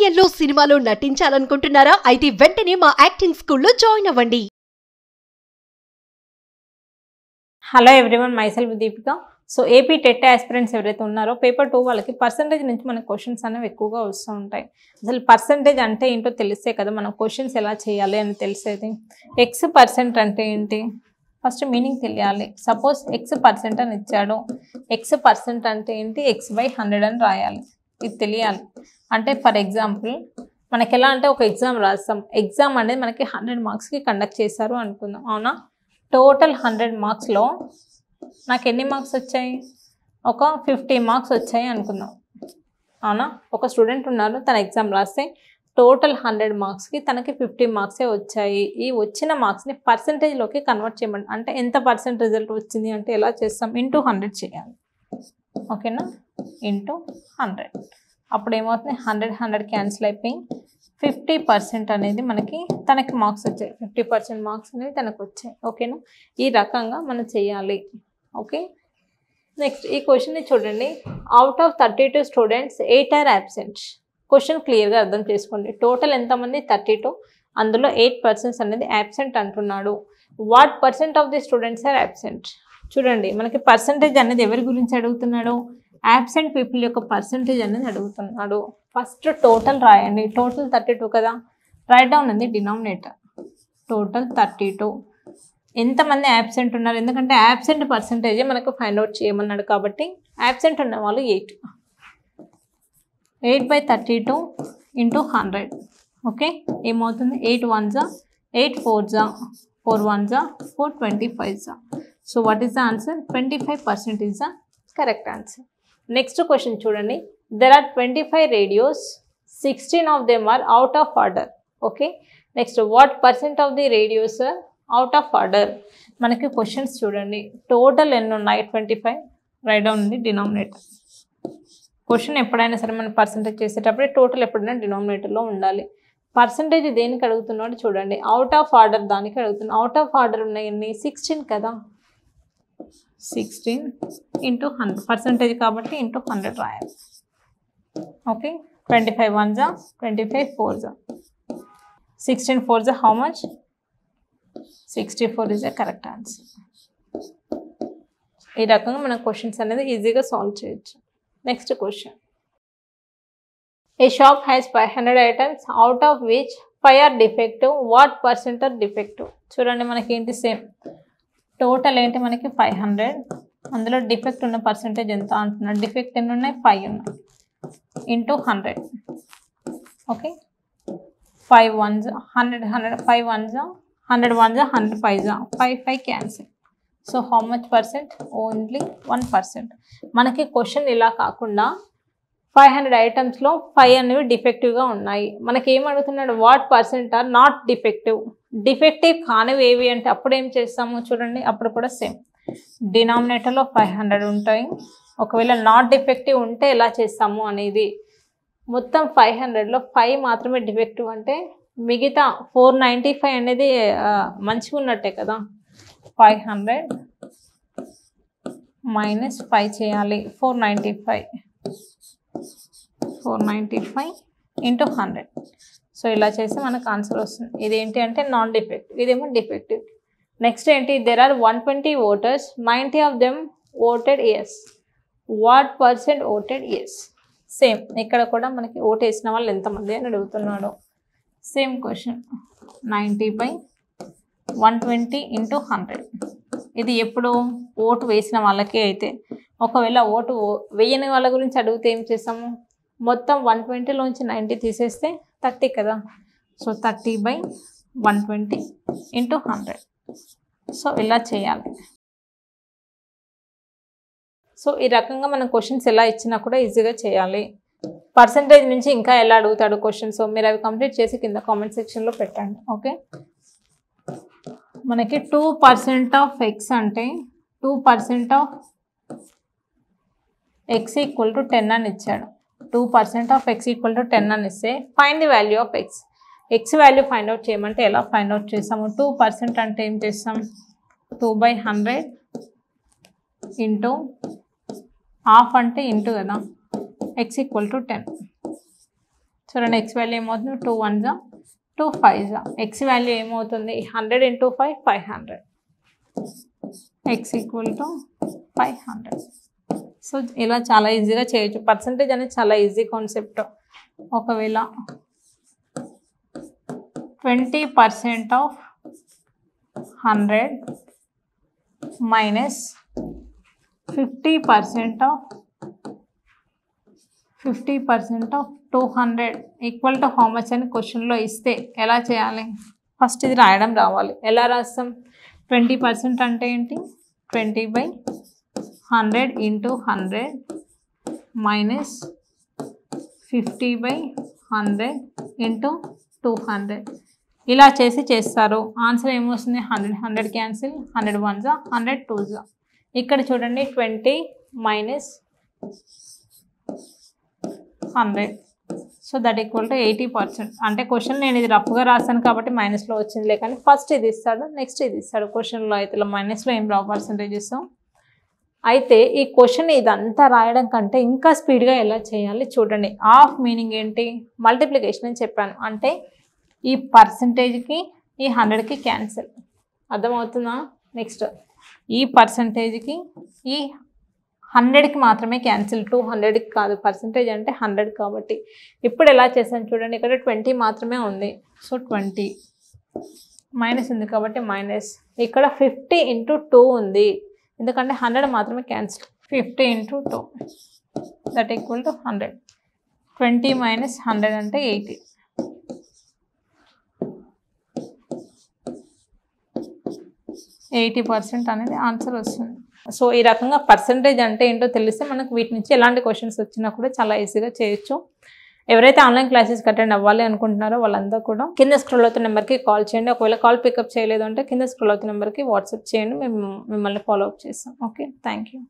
సీరియల్లో సినిమాలో నటించాలనుకుంటున్నారా? అయితే వెంటనే మా యాక్టింగ్ స్కూల్లో జాయిన్ అవ్వండి. Hello everyone, myself Deepika. So AP TET aspirants ఎవరైతే ఉన్నారో పేపర్ 2 వాళ్ళకి పర్సంటేజ్ నుంచి మనకు క్వశ్చన్స్ అనేవి ఎక్కువగా వస్తూ ఉంటాయి. అసలు పర్సంటేజ్ అంటే ఏంటో తెలిస్తే కదా మనం క్వశ్చన్స్ ఎలా చేయాలి అని తెలిసేది. ఎక్స్ పర్సెంట్ అంటే ఏంటి, ఫస్ట్ మీనింగ్ తెలియాలి. సపోజ్ ఎక్స్ పర్సెంట్ అని ఇచ్చాడు, ఎక్స్ పర్సెంట్ అంటే ఏంటి, x/100 అని రాయాలి. ఇది తెలియాలి. అంటే ఫర్ ఎగ్జాంపుల్ మనకి ఎలా అంటే ఒక ఎగ్జామ్ రాస్తాం, ఎగ్జామ్ అనేది మనకి 100 మార్క్స్కి కండక్ట్ చేశారు అనుకుందాం, అవునా? టోటల్ 100 మార్క్స్లో నాకు ఎన్ని మార్క్స్ వచ్చాయి, ఒక 50 మార్క్స్ వచ్చాయి అనుకుందాం, అవునా? ఒక స్టూడెంట్ ఉన్నారు, తన ఎగ్జామ్ రాస్తే టోటల్ 100 మార్క్స్కి తనకి 50 మార్క్సే వచ్చాయి. ఈ వచ్చిన మార్క్స్ని పర్సంటేజ్లోకి కన్వర్ట్ చేయమండి. అంటే ఎంత పర్సెంట్ రిజల్ట్ వచ్చింది అంటే ఎలా చేస్తాం, ఇంటూ 100 చేయాలి, ఓకేనా? ఇంటూ 100. అప్పుడు ఏమవుతుంది, 100 క్యాన్సిల్ అయిపోయి 50% అనేది మనకి తనకి మార్క్స్ వచ్చాయి. 50% మార్క్స్ అనేది తనకు వచ్చాయి, ఓకేనా? ఈ రకంగా మనం చేయాలి, ఓకే? నెక్స్ట్ ఈ క్వశ్చన్ని చూడండి. Out of 32 students 8 are absent. Question క్లియర్గా అర్థం చేసుకోండి. టోటల్ ఎంతమంది, 32, అందులో 8% అనేది అబ్సెంట్ అంటున్నాడు. What percent of the students are absent. చూడండి మనకి పర్సంటేజ్ అనేది ఎవరి గురించి అడుగుతున్నాడు, అబ్సెంట్ పీపుల్ యొక్క పర్సంటేజ్ అనేది అడుగుతున్నాడు. ఫస్ట్ టోటల్ రాయండి. టోటల్ 32 కదా, రైట్ డౌన్ ఉంది డినామినేటర్. టోటల్ 32, ఎంతమంది యాబ్సెంట్ ఉన్నారు, ఎందుకంటే యాబ్సెంట్ పర్సంటేజే మనకు ఫైండ్ అవుట్ చేయమన్నాడు కాబట్టి యాబ్సెంట్ ఉన్న వాళ్ళు 8. 8/32 ఇంటూ 100, ఓకే? ఏమవుతుంది, 8 1s 8 4s 4 1s 4 25s. So what is the answer, 25% is the correct answer. Next question చూడండి. There are 25 radios, 16 of them are out of order, okay? Next what percent of the radios are out of order. మనకి questions చూడండి. Total ఎన్ని ఉన్నాయి, 25, write down ఉంది denominator. Question ఎప్పుడైనా సరే మనం percentage చేసేటప్పుడే టోటల్ ఎప్పుడైనా డినామినేటర్లో ఉండాలి. పర్సంటేజ్ దేనికి అడుగుతున్నాడు చూడండి, అవుట్ ఆఫ్ ఆర్డర్ దానికి అడుగుతున్నాడు. అవుట్ ఆఫ్ ఆర్డర్ ఉన్నాయన్ని 16 కదా, 16 ఇంటూ 100 పర్సంటేజ్ కాబట్టి ఇంటూ 100 రాయాలి, okay? 25 1s 25 4s 16 4s how much, 64 is the correct answer. ఈ రకంగా మనం క్వశ్చన్స్ అనేది ఈజీగా సాల్వ్ చేయొచ్చు. Next question. A shop has 500 items out of which 5 are defective, what percent are defective. చూడండి మనకి ఏంటి, సేమ్ టోటల్ ఏంటి మనకి 500, అందులో డిఫెక్ట్ ఉన్న పర్సెంటేజ్ ఎంత అంటున్నాడు. డిఫెక్ట్ ఎన్ని ఉన్నాయి, 5 ఉన్నాయి, into 100, okay? 5 1s 100 100 5 1s 100 1s 100 5s 5 5 cancel. So how much percent, only 1%. మనకి క్వశ్చన్ ఇలా కాకుండా 500 ఐటమ్స్లో 5 అనేవి డిఫెక్టివ్గా ఉన్నాయి. మనకి ఏం అడుగుతున్నాడు, what percent are not defective. Defective కానివి ఏవి అంటే అప్పుడు ఏం చేస్తాము చూడండి, అప్పుడు కూడా సేమ్ డినామినేటర్లో 500 ఉంటాయి. ఒకవేళ నాట్ డిఫెక్టివ్ ఉంటే ఎలా చేస్తాము అనేది, మొత్తం 500లో 5 మాత్రమే డిఫెక్టివ్ అంటే మిగతా 495 అనేది మంచిగా ఉన్నట్టే కదా. 500 మైనస్ 5 చేయాలి, 495 ఇంటూ 100. సో ఇలా చేస్తే మనకు ఆన్సర్ వస్తుంది. ఇదేంటి అంటే నాన్ డిఫెక్టివ్, ఇదేమో డిఫెక్టివ్. నెక్స్ట్ ఏంటి, there are 120 voters, 90 of them voted yes, what percent voted yes. Same ఇక్కడ కూడా మనకి ఓటు వేసిన వాళ్ళు ఎంతమంది అని అడుగుతున్నాడు. Same question, 90/120 into 100. ఇది ఎప్పుడు ఓటు వేసిన వాళ్ళకి అయితే, ఒకవేళ ఓటు వేయని వాళ్ళ గురించి అడిగితే ఏం చేస్తాము, మొత్తం 120లోంచి 90 తీసేస్తే 30 కదా. So 30/120 into 100. సో ఇలా చేయాలి. సో ఈ రకంగా మనం క్వశ్చన్స్ ఎలా ఇచ్చినా కూడా ఈజీగా చేయాలి. పర్సంటేజ్ నుంచి ఇంకా ఎలా అడుగుతాడు క్వశ్చన్స్, మీరు అవి కంప్లీట్ చేసి కింద కామెంట్ సెక్షన్లో పెట్టండి, ఓకే? మనకి 2% ఆఫ్ ఎక్స్ అంటే 2% ఆఫ్ ఎక్స్ ఈక్వల్ టు 10 అని ఇచ్చాడు. 2% ఆఫ్ ఎక్స్ ఈక్వల్ టు 10 అని ఇస్తే find the value of X. X value find out చేయమంటే ఎలా ఫైండ్ అవుట్ చేస్తాము, 2% అంటే ఏం చేస్తాం, 2/100 ఇంటూ హాఫ్ అంటే ఇంటూ కదా, ఎక్స్ ఈక్వల్ టు 10. చూడండి ఎక్స్ వాల్యూ ఏమవుతుంది 2 1s 2 5s. ఎక్స్ వాల్యూ ఏమవుతుంది 100 × 5 500. X equal to 500. సో ఇలా చాలా ఈజీగా చేయొచ్చు. పర్సంటేజ్ అనేది చాలా ఈజీ కాన్సెప్ట్. ఒకవేళ 20% of 100 minus 50% of 200 equal to how much అని క్వశ్చన్లో ఇస్తే ఎలా చేయాలి? ఫస్ట్ ఇది రాయడం రావాలి. ఎలా రాస్తాం? 20% అంటే ఏంటి? 20/100 × 100 మైనస్ 50/100 × 200. ఇలా చేస్తారు. ఆన్సర్ ఏమొస్తుంది? 100 100 క్యాన్సిల్, 100 1s 100 2s. ఇక్కడ చూడండి 20 minus 100, so that equal to 80%. అంటే క్వశ్చన్ నేను ఇది రఫ్గా రాస్తాను కాబట్టి మైనస్లో వచ్చిందిలే, కానీ ఫస్ట్ ఇది ఇస్తాడు, నెక్స్ట్ ఇది ఇస్తాడు. క్వశ్చన్లో అయితే ఇలా మైనస్లో ఏం రావు పర్సంటేజ్ ఇస్తాం. అయితే ఈ క్వశ్చన్ ఇదంతా రాయడం కంటే ఇంకా స్పీడ్గా ఎలా చేయాలి చూడండి. ఆఫ్ మీనింగ్ ఏంటి? మల్టిప్లికేషన్ అని చెప్పాను. అంటే ఈ పర్సంటేజ్కి ఈ 100కి క్యాన్సిల్, అర్థమవుతుందా? నెక్స్ట్ ఈ పర్సంటేజ్కి ఈ 100కి మాత్రమే క్యాన్సిల్, 200కి కాదు. పర్సంటేజ్ అంటే 100 కాబట్టి. ఇప్పుడు ఎలా చేశాను చూడండి. ఇక్కడ 20 మాత్రమే ఉంది, సో 20 మైనస్ ఉంది కాబట్టి మైనస్. ఇక్కడ 50 × 2 ఉంది, ఎందుకంటే 100 మాత్రమే cancel. 50 × 2 that equal to 100. 20 minus 100 అంటే 80. 80% అనేది ఆన్సర్ వస్తుంది. సో ఈ రకంగా పర్సంటేజ్ అంటే ఏంటో తెలిస్తే మనకు వీటి నుంచి ఎలాంటి క్వశ్చన్స్ వచ్చినా కూడా చాలా ఈజీగా చేయొచ్చు. ఎవరైతే ఆన్లైన్ క్లాసెస్కి అటెండ్ అవ్వాలి అనుకుంటున్నారో వాళ్ళందరూ కూడా కింద స్క్రోల్ అవుతున్న నెంబర్కి కాల్ చేయండి. ఒకవేళ కాల్ పికప్ చేయలేదు అంటే కింద స్క్రోల్ అవుతున్న నెంబర్కి వాట్సాప్ చేయండి. మేము మిమ్మల్ని ఫాలో అప్ చేస్తాం. Okay, thank you.